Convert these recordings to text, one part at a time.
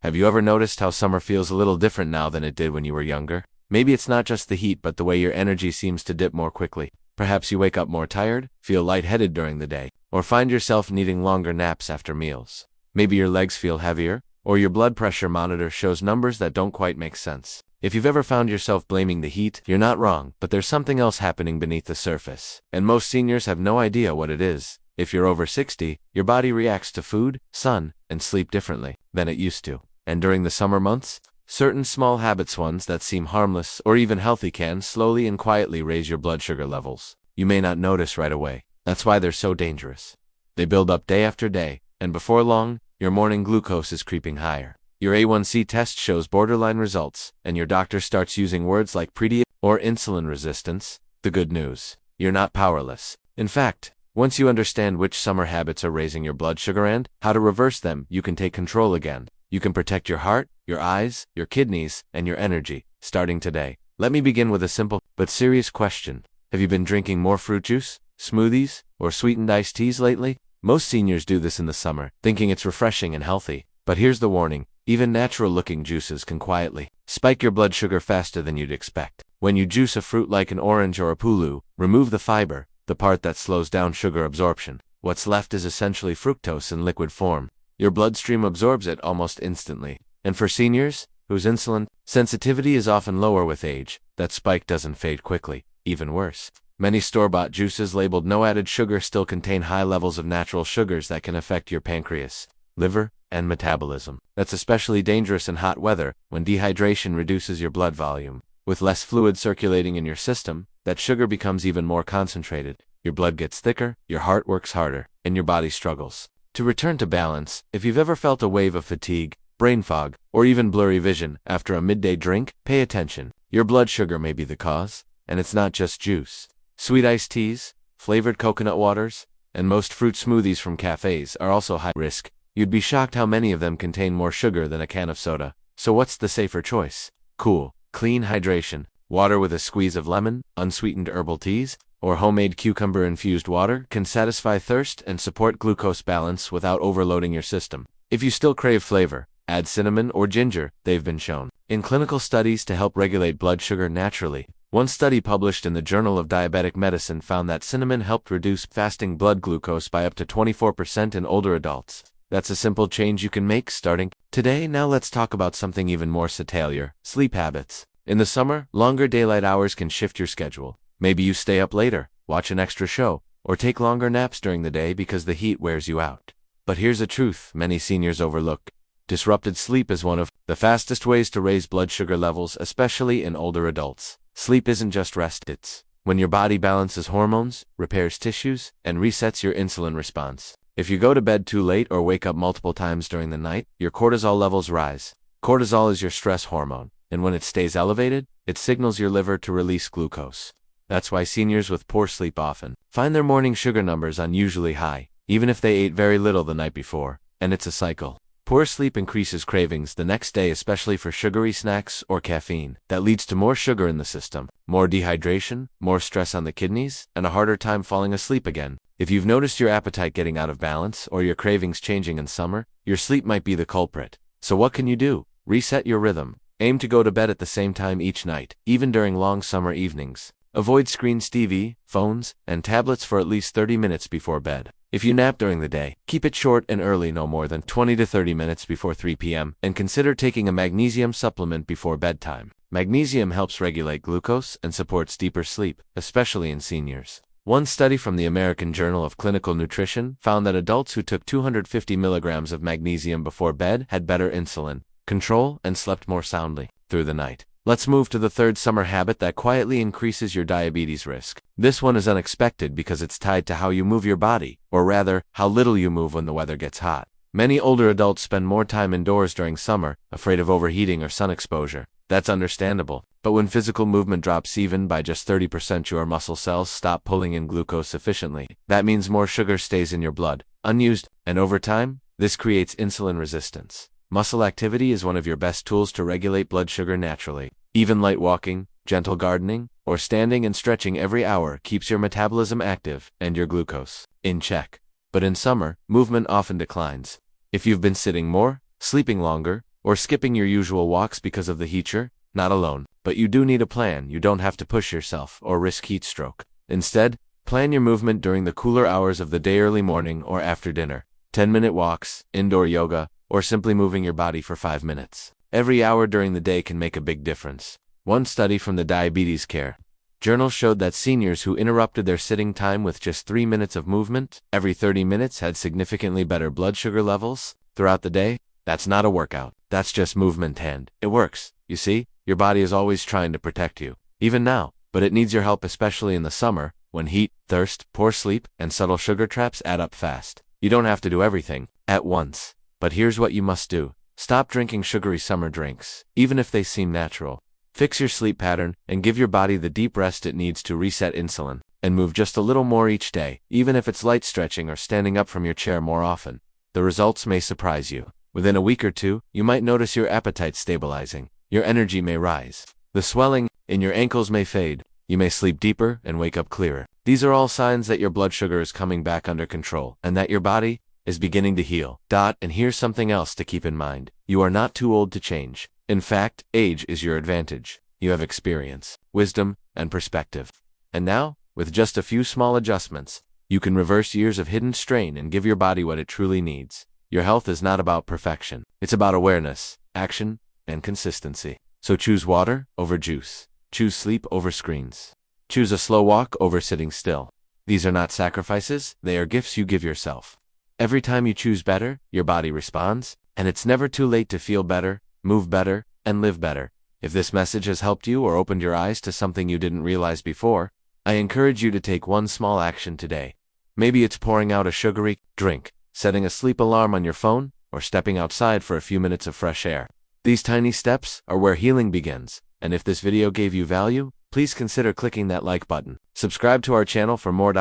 Have you ever noticed how summer feels a little different now than it did when you were younger? Maybe it's not just the heat, but the way your energy seems to dip more quickly. Perhaps you wake up more tired, feel lightheaded during the day, or find yourself needing longer naps after meals. Maybe your legs feel heavier, or your blood pressure monitor shows numbers that don't quite make sense. If you've ever found yourself blaming the heat, you're not wrong, but there's something else happening beneath the surface. And most seniors have no idea what it is. If you're over 60, your body reacts to food, sun, and sleep differently than it used to. And during the summer months, certain small habits, ones that seem harmless or even healthy, can slowly and quietly raise your blood sugar levels. You may not notice right away. That's why they're so dangerous. They build up day after day, and before long, your morning glucose is creeping higher. Your A1C test shows borderline results, and your doctor starts using words like prediabetes or insulin resistance. The good news: you're not powerless. In fact, once you understand which summer habits are raising your blood sugar and how to reverse them, you can take control again. You can protect your heart, your eyes, your kidneys, and your energy, starting today. Let me begin with a simple but serious question. Have you been drinking more fruit juice, smoothies, or sweetened iced teas lately? Most seniors do this in the summer, thinking it's refreshing and healthy. But here's the warning: even natural-looking juices can quietly spike your blood sugar faster than you'd expect. When you juice a fruit like an orange or a pulu, remove the fiber, the part that slows down sugar absorption. What's left is essentially fructose in liquid form. Your bloodstream absorbs it almost instantly. And for seniors, whose insulin sensitivity is often lower with age, that spike doesn't fade quickly. Even worse, many store-bought juices labeled no added sugar still contain high levels of natural sugars that can affect your pancreas, liver, and metabolism. That's especially dangerous in hot weather, when dehydration reduces your blood volume. With less fluid circulating in your system, that sugar becomes even more concentrated. Your blood gets thicker, your heart works harder, and your body struggles to return to balance. If you've ever felt a wave of fatigue, brain fog, or even blurry vision after a midday drink, pay attention. Your blood sugar may be the cause, and it's not just juice. Sweet iced teas, flavored coconut waters, and most fruit smoothies from cafes are also high risk. You'd be shocked how many of them contain more sugar than a can of soda. So what's the safer choice? Cool, clean hydration. Water with a squeeze of lemon, unsweetened herbal teas, or homemade cucumber-infused water can satisfy thirst and support glucose balance without overloading your system. If you still crave flavor, add cinnamon or ginger. They've been shown in clinical studies to help regulate blood sugar naturally. One study published in the Journal of Diabetic Medicine found that cinnamon helped reduce fasting blood glucose by up to 24% in older adults. That's a simple change you can make starting today. Now let's talk about something even more salutary: sleep habits. In the summer, longer daylight hours can shift your schedule. Maybe you stay up later, watch an extra show, or take longer naps during the day because the heat wears you out. But here's a truth many seniors overlook: disrupted sleep is one of the fastest ways to raise blood sugar levels, especially in older adults. Sleep isn't just rest, it's when your body balances hormones, repairs tissues, and resets your insulin response. If you go to bed too late or wake up multiple times during the night, your cortisol levels rise. Cortisol is your stress hormone, and when it stays elevated, it signals your liver to release glucose. That's why seniors with poor sleep often find their morning sugar numbers unusually high, even if they ate very little the night before. And it's a cycle. Poor sleep increases cravings the next day, especially for sugary snacks or caffeine. That leads to more sugar in the system, more dehydration, more stress on the kidneys, and a harder time falling asleep again. If you've noticed your appetite getting out of balance or your cravings changing in summer, your sleep might be the culprit. So what can you do? Reset your rhythm. Aim to go to bed at the same time each night, even during long summer evenings. Avoid screens, TV, phones, and tablets for at least 30 minutes before bed. If you nap during the day, keep it short and early, no more than 20 to 30 minutes before 3 p.m., and consider taking a magnesium supplement before bedtime. Magnesium helps regulate glucose and supports deeper sleep, especially in seniors. One study from the American Journal of Clinical Nutrition found that adults who took 250 milligrams of magnesium before bed had better insulin control and slept more soundly through the night. Let's move to the third summer habit that quietly increases your diabetes risk. This one is unexpected because it's tied to how you move your body, or rather, how little you move when the weather gets hot. Many older adults spend more time indoors during summer, afraid of overheating or sun exposure. That's understandable. But when physical movement drops even by just 30%, your muscle cells stop pulling in glucose efficiently. That means more sugar stays in your blood, unused, and over time, this creates insulin resistance. Muscle activity is one of your best tools to regulate blood sugar naturally. Even light walking, gentle gardening, or standing and stretching every hour keeps your metabolism active and your glucose in check. But in summer, movement often declines. If you've been sitting more, sleeping longer, Or skipping your usual walks because of the heat? You're not alone. But you do need a plan. You don't have to push yourself or risk heat stroke. Instead, plan your movement during the cooler hours of the day, early morning or after dinner. 10-minute walks, indoor yoga, or simply moving your body for 5 minutes. Every hour during the day can make a big difference. One study from the Diabetes Care Journal showed that seniors who interrupted their sitting time with just 3 minutes of movement every 30 minutes had significantly better blood sugar levels throughout the day. That's not a workout. That's just movement, and it works. You see, your body is always trying to protect you, even now, but it needs your help, especially in the summer, when heat, thirst, poor sleep, and subtle sugar traps add up fast. You don't have to do everything at once, but here's what you must do. Stop drinking sugary summer drinks, even if they seem natural. Fix your sleep pattern and give your body the deep rest it needs to reset insulin, and move just a little more each day, even if it's light stretching or standing up from your chair more often. The results may surprise you. Within a week or two, you might notice your appetite stabilizing. Your energy may rise. The swelling in your ankles may fade. You may sleep deeper and wake up clearer. These are all signs that your blood sugar is coming back under control and that your body is beginning to heal. And here's something else to keep in mind. You are not too old to change. In fact, age is your advantage. You have experience, wisdom, and perspective. And now, with just a few small adjustments, you can reverse years of hidden strain and give your body what it truly needs. Your health is not about perfection. It's about awareness, action, and consistency. So choose water over juice. Choose sleep over screens. Choose a slow walk over sitting still. These are not sacrifices, they are gifts you give yourself. Every time you choose better, your body responds, and it's never too late to feel better, move better, and live better. If this message has helped you or opened your eyes to something you didn't realize before, I encourage you to take one small action today. Maybe it's pouring out a sugary drink, setting a sleep alarm on your phone, or stepping outside for a few minutes of fresh air. These tiny steps are where healing begins, and if this video gave you value, please consider clicking that like button. Subscribe to our channel for more.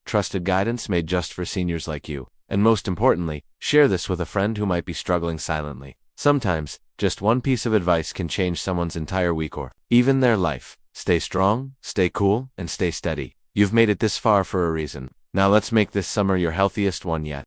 Trusted guidance made just for seniors like you. And most importantly, share this with a friend who might be struggling silently. Sometimes, just one piece of advice can change someone's entire week or even their life. Stay strong, stay cool, and stay steady. You've made it this far for a reason. Now let's make this summer your healthiest one yet.